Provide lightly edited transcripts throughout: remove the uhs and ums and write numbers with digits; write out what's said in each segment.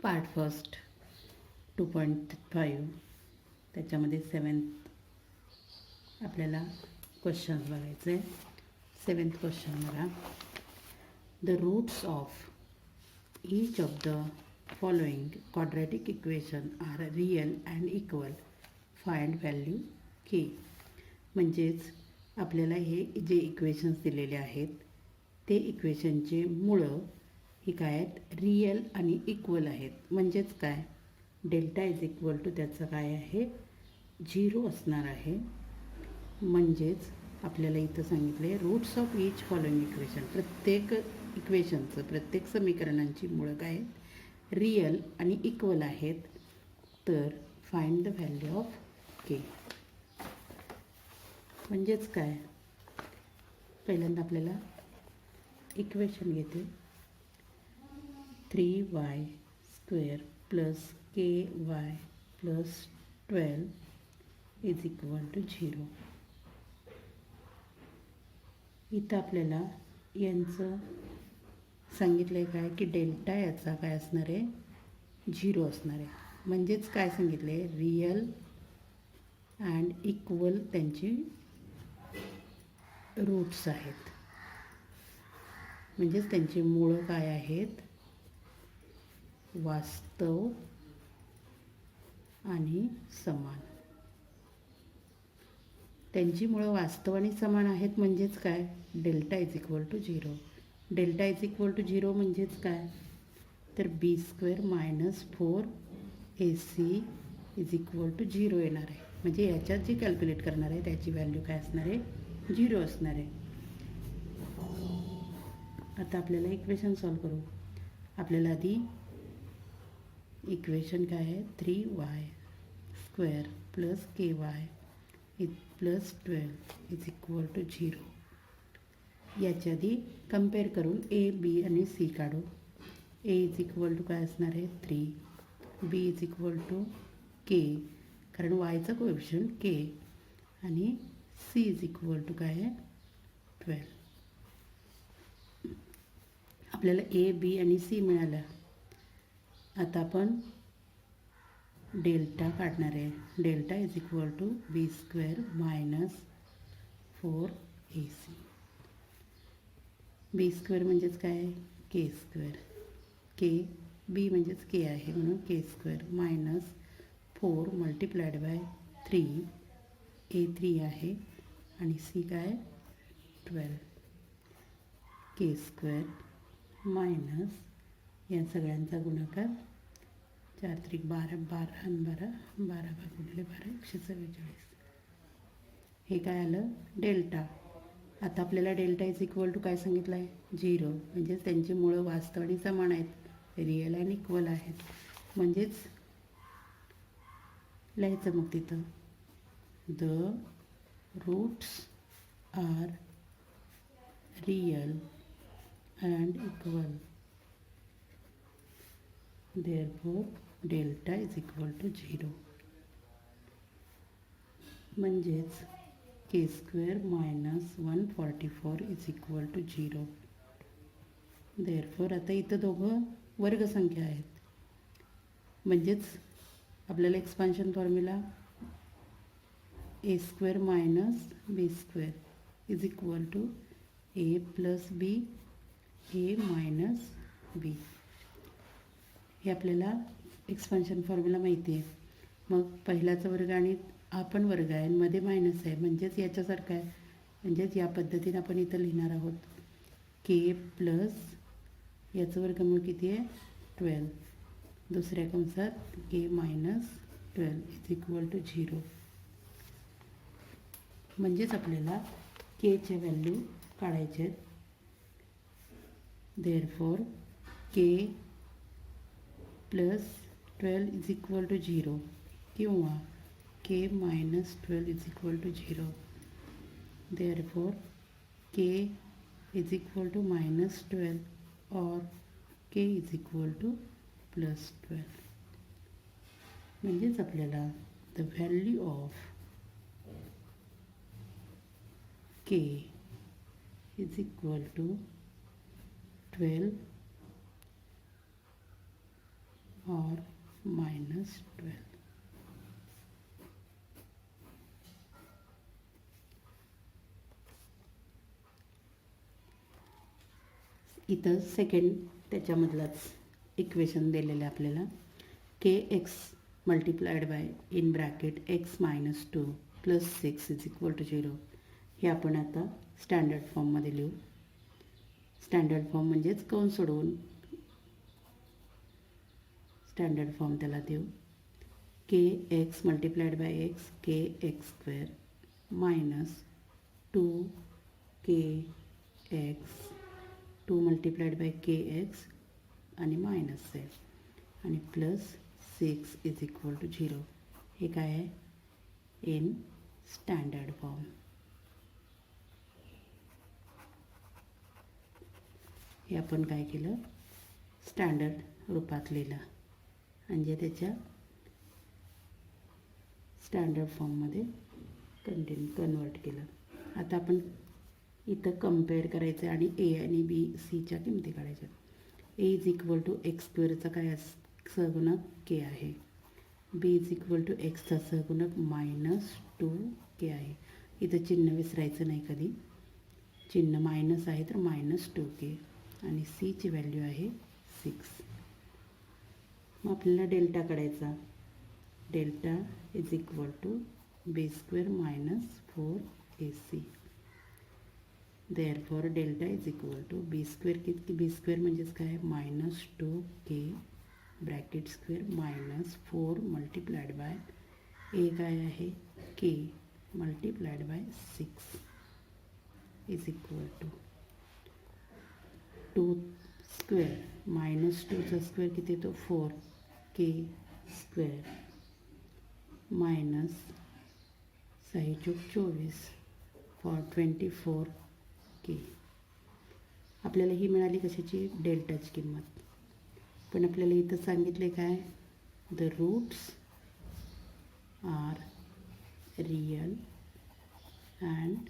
Part first 2.5 त्याच्यामध्ये 7th आपल्याला questions बघायचे. 7th क्वेश्चन बघा. The roots of each of the following quadratic equation are real and equal. Find value k. म्हणजेच आपल्याला हे जे इक्वेशन्स दिलेले आहेत ते इक्वेशनचे मुळं ही काय आहेत, रियल आणि इक्वल आहेत. म्हणजेच काय, डेल्टा इज इक्वल टू त्याचं काय आहे, 0 असणार आहे. म्हणजेच आपल्याला इथं सांगितलं आहे roots of each following equation, प्रत्येक इक्वेशनचं प्रत्येक समीकरणांची मुळं काय आहेत, रियल आणि इक्वल आहेत. तर find the value of K. म्हणजेच काय, पहिल्यांदा आपल्याला इक्वेशन घेते 3y² plus ky plus 12 is equal to 0. इथं आपल्याला यांचं सांगितलं आहे काय की डेल्टा याचा काय असणार आहे, 0 असणार आहे. म्हणजेच काय सांगितलं आहे, रियल अँड इक्वल त्यांची रूट्स आहेत. म्हणजेच त्यांची मूळं काय आहेत, वास्तव आणि समान. त्यांची मुळं वास्तव आणि समान आहेत. म्हणजेच काय, delta is equal to 0. Delta is equal to 0 म्हणजेच काय, तर b² minus 4ac is equal to 0 येणार आहे. म्हणजे याच्यात जी कॅल्क्युलेट करणार आहे त्याची व्हॅल्यू काय असणार आहे, 0 असणार आहे. आता आपल्याला इक्वेशन सॉल्व करू. आपल्याला आधी इक्वेशन काय आहे, 3y² plus ky plus 12 is equal to 0. याच्या आधी कम्पेअर करून ए बी आणि सी काढू. ए इज इक्वल टू काय असणार आहे, 3. बी इज इक्वल टू के, कारण वायचा कोएफिशियंट के, आणि सी इज इक्वल टू काय आहे, 12. आपल्याला ए बी आणि सी मिळालं. आता आपण डेल्टा काढणार आहे. Delta is equal to b² minus 4ac. b² म्हणजेच काय, k². के बी म्हणजेच के आहे म्हणून k² minus 4 multiplied bye 3, a3 आहे आणि सी काय 12. k² मायनस या सगळ्यांचा गुणाकार 4 त्रिक 12, 12 आणि 12, 12 भागिले 12 144. हे काय आलं, डेल्टा. आता आपल्याला डेल्टा इज इक्वल टू काय सांगितलं आहे, 0. म्हणजेच त्यांची मुळं वास्तव आणि समान आहेत, रिअल आणि इक्वल आहेत. म्हणजेच लिहायचं मग तिथं, the roots are real and equal, therefore delta is equal to 0. म्हणजेच k² minus 144 is equal to 0. therefore आता इथं दोघं वर्गसंख्या आहेत. म्हणजेच आपल्याला expansion formula a² minus b² is equal to a plus B, a minus B. हे आपल्याला एक्सपान्शन फॉर्म्युला माहिती आहे. मग पहिलाचा वर्ग आणि हा पण वर्ग आहे, मध्ये मायनस आहे, म्हणजेच याच्यासारखं आहे. म्हणजेच या पद्धतीने आपण इथं लिहिणार आहोत, के प्लस याचं वर्गमूळ किती आहे, 12. दुसऱ्या कंसात K minus 12 is equal to 0. म्हणजेच आपल्याला केच्या व्हॅल्यू काढायचे आहेत. Therefore K plus 12 is equal to 0 किंवा K minus 12 is equal to 0. Therefore K is equal to minus 12 और K is equal to plus 12. म्हणजेच आपल्याला the value of K is equal to 12 or minus 12. इथं second त्याच्यामधलाच equation दिलेलं आहे आपल्याला K X multiplied by in bracket X minus 2 plus 6 is equal to 0. हे आपण आता स्टँडर्ड फॉर्ममध्ये लिहू. स्टँडर्ड फॉर्म म्हणजेच कंस सोडवून स्टँडर्ड फॉर्म त्याला देऊ. K X multiplied by X K X square minus 2 K X 2 multiplied by K X आणि मायनस आहे आणि प्लस 6 इज इक्वल टू 0. हे काय आहे इन स्टँडर्ड फॉर्म. हे आपण काय केलं स्टँडर्ड रूपात लिहिलं म्हणजे त्याच्या स्टँडर्ड फॉर्ममध्ये कन्वर्ट केलं. आता आपण इथं कम्पेअर करायचं आणि ए आणि बी सीच्या किमती काढायच्या. ए इज इक्वल टू एक्स स्क्वेअरचा काय सहगुणक के आहे. बी इज इक्वल टू एक्सचा सहगुणक मायनस 2 के आहे. इथं चिन्ह विसरायचं नाही कधी. चिन्ह मायनस आहे तर मायनस 2 के आणि सीची व्हॅल्यू आहे 6. मग आपल्याला डेल्टा काढायचा. Delta is equal to B square minus 4ac. Therefore delta is equal to B square किती बी स्क्वेअर म्हणजेच काय minus 2 K bracket square minus 4 multiplied by A काय आहे K multiplied by 6 is equal to 2 square minus 2चा square किती येतो 4 K square minus 6 चौक 24 four 24 K. आपल्याला ही मिळाली कशाची डेल्टाची किंमत. पण आपल्याला इथं सांगितले काय the roots are real and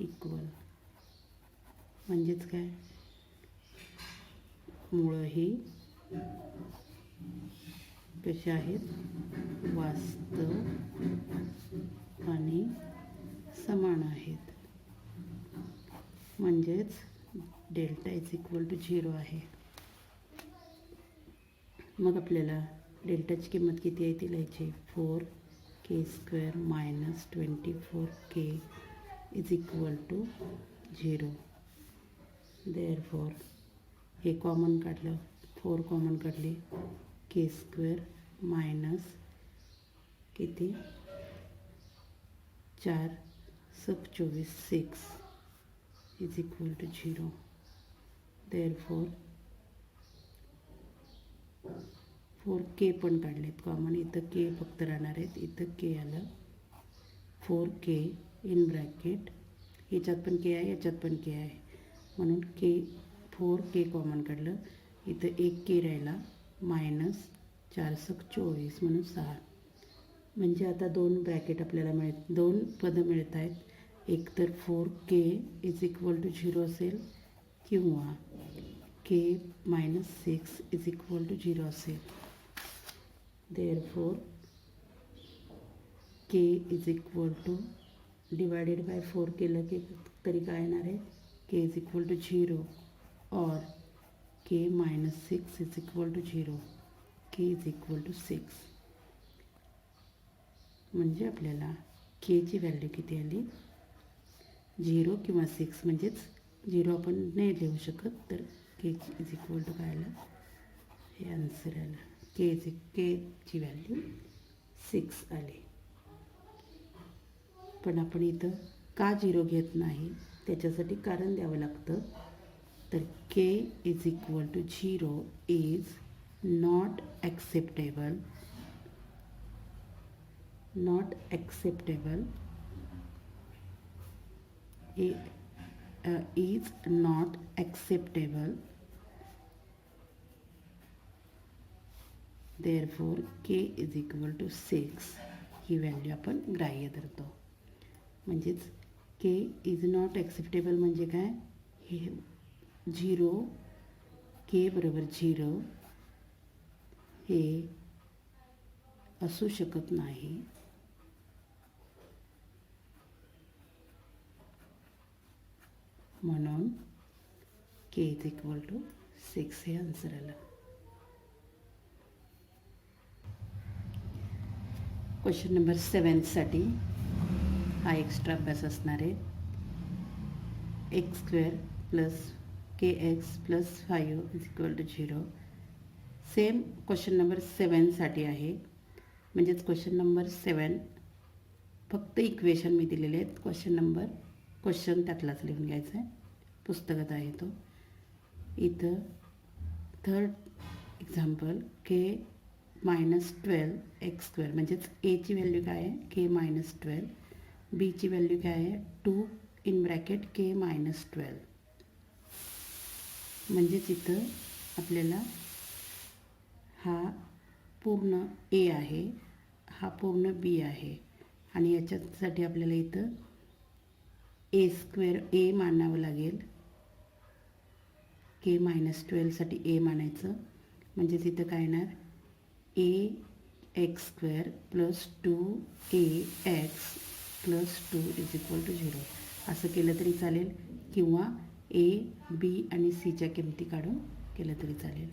equal. म्हणजेच काय मुळं ही कशी आहेत वास्तव आणि समान आहेत. म्हणजेच डेल्टा इज इक्वल टू 0 आहे. मग आपल्याला डेल्टाची किंमत किती आहे ती लिहायची 4 K square minus 24 K is equal to 0. Therefore हे कॉमन काढलं 4 कॉमन काढले के स्क्वेअर मायनस किती 4 सब 24 6 is equal to 0. Therefore 4 K पण काढलेत कॉमन. इथं के फक्त राहणार आहेत. इथं के आलं 4 के इन ब्रॅकेट याच्यात पण के आहे याच्यात पण के आहे म्हणून के 4 के कॉमन काढलं. इथं एक के राहिला मायनस 4 सक 24 म्हणून 6. म्हणजे आता दोन ब्रॅकेट आपल्याला दोन पदं मिळत आहेत. एक तर 4 के इज इक्वल टू 0 असेल किंवा K minus 6 is equal to 0 असेल. Therefore K is equal two divided by 4 केलं की तरी काय येणार आहे के इज इक्वल टू 0 और k minus 6 is equal to 0 k is equal to 6. म्हणजे आपल्याला केची व्हॅल्यू किती आली 0 किंवा 6. म्हणजेच 0 आपण नाही लिहू शकत तर के इज इक्वल टू काय आलं हे आन्सर आलं. केची व्हॅल्यू 6 आली. पण आपण इथं का 0 घेत नाही त्याच्यासाठी कारण द्यावं लागतं. तर k is equal to 0 is not acceptable is not acceptable. Therefore k is equal to 6 ही व्हॅल्यू आपण ग्राह्य धरतो. म्हणजेच के इज नॉट ॲक्सेप्टेबल म्हणजे काय हे 0 के बरोबर 0 हे असू शकत नाही. म्हणून k इज इक्वल टू 6 हे आन्सर आलं. क्वेश्चन नंबर 7साठी हा एक्स्ट्रा अभ्यास असणार आहे. x² plus kx plus 5 is equal to 0. Same question number 7साठी आहे. म्हणजेच क्वेश्चन नंबर 7 फक्त इक्वेशन मी दिलेले आहेत. क्वेश्चन त्यातलाच लिहून घ्यायचा आहे. पुस्तकात आहे तो. इथं थर्ड एक्झाम्पल k-12 x², म्हणजेच एची व्हॅल्यू काय आहे k-12, बीची व्हॅल्यू काय आहे 2 इन ब्रॅकेट k-12. म्हणजेच इथं आपल्याला हा पूर्ण ए आहे, हा पूर्ण बी आहे आणि याच्यासाठी आपल्याला इथं a² मानावं लागेल. k-12साठी a मानायचं. म्हणजेच इथं काय येणार ax² plus 2ax plus 2 is equal to 0. असं केलं तरी चालेल किंवा a, b आणि cच्या किमती काढून केलं तरी चालेल.